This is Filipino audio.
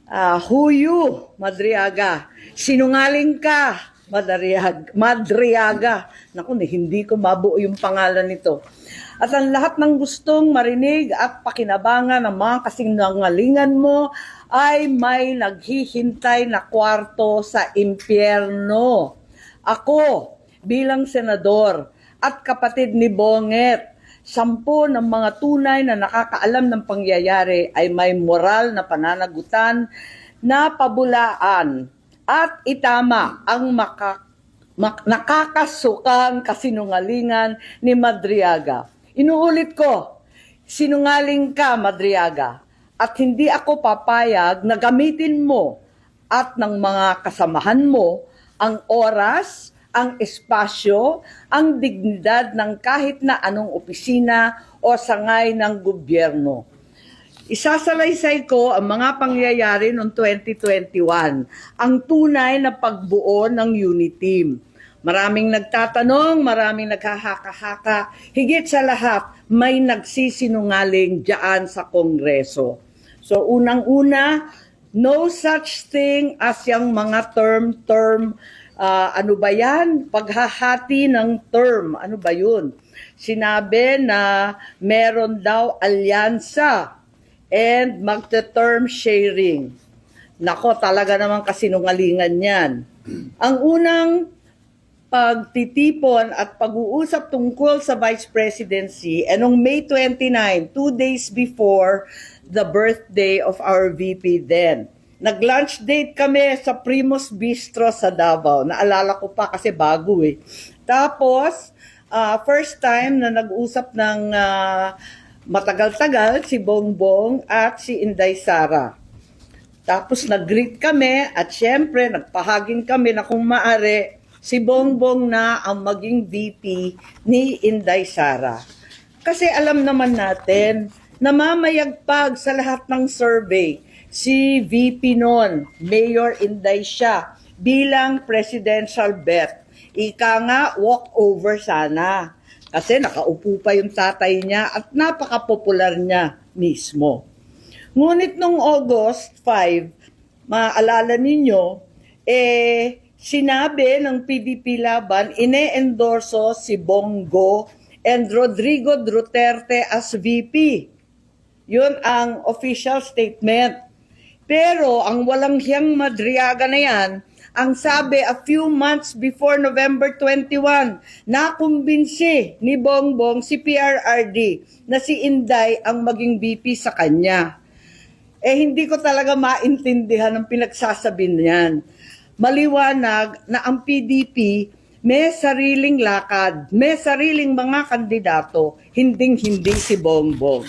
Huyu, Madriaga. Sinungaling ka, Madriaga. Naku, hindi ko mabuo yung pangalan nito. At ang lahat ng gustong marinig at pakinabangan ng mga kasinungalingan mo ay may naghihintay na kwarto sa impyerno. Ako, bilang senador at kapatid ni Bonget, 10 ng mga tunay na nakakaalam ng pangyayari ay may moral na pananagutan na pabulaan at itama ang nakakasukang kasinungalingan ni Madriaga. Inuulit ko, sinungaling ka, Madriaga, at hindi ako papayag na gamitin mo at ng mga kasamahan mo ang oras, ang espasyo, ang dignidad ng kahit na anong opisina o sangay ng gobyerno. Isasalaysay ko ang mga pangyayari noong 2021, ang tunay na pagbuo ng unit team. Maraming nagtatanong, maraming naghahaka-haka, higit sa lahat, may nagsisinungaling diyan sa Kongreso. So unang-una, no such thing as yung mga term, ano ba yan? Paghahati ng term. Ano ba yun? Sinabi na meron daw alyansa and magte-term sharing. Nako, talaga naman kasinungalingan yan. Ang unang pagtitipon at pag-uusap tungkol sa Vice Presidency noong May 29, 2 days before the birthday of our VP then. Nag-lunch date kami sa Primus Bistro sa Davao. Naalala ko pa kasi bago eh. Tapos, first time na nag-usap ng matagal-tagal si Bongbong at si Inday Sara. Tapos nag-greet kami at syempre nagpahaging kami na kung maaari si Bongbong na ang maging VP ni Inday Sara. Kasi alam naman natin na mamayagpag sa lahat ng survey si VP noon, Mayor Inday siya, bilang presidential bet. Ika nga, walk-over sana. Kasi nakaupo pa yung tatay niya at napaka-popular niya mismo. Ngunit noong August 5, maalala ninyo, sinabi ng PDP Laban, ine-endorso si Bongo and Rodrigo Duterte as VP. Yun ang official statement. Pero ang walang hiyang Madriaga na yan, ang sabi a few months before November 21, nakumbinsi ni Bongbong si PRRD na si Inday ang maging VP sa kanya. Hindi ko talaga maintindihan ang pinagsasabi niyan. Maliwanag na ang PDP may sariling lakad, may sariling mga kandidato, hinding-hindi si Bongbong.